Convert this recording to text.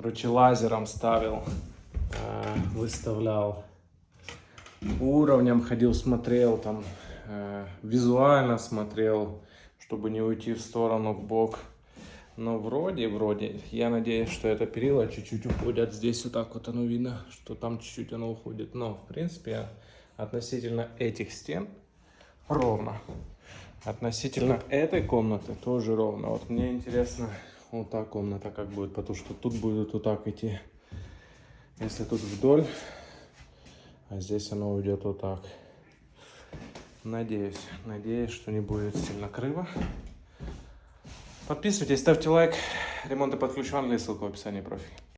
Короче, лазером ставил, выставлял. Уровнем ходил, смотрел там, визуально смотрел, чтобы не уйти в сторону, в бок. Но вроде, я надеюсь, что это перила чуть-чуть уходят. Здесь вот так вот оно видно, что там чуть-чуть оно уходит. Но, в принципе, относительно этих стен ровно. Относительно этой комнаты тоже ровно. Вот мне интересно, вот та комната как будет, потому что тут будет вот так идти. Если тут вдоль, а здесь оно уйдет вот так. Надеюсь, что не будет сильно криво. Подписывайтесь, ставьте лайк. Ремонты под ключ в Англии, ссылка в описании профиля.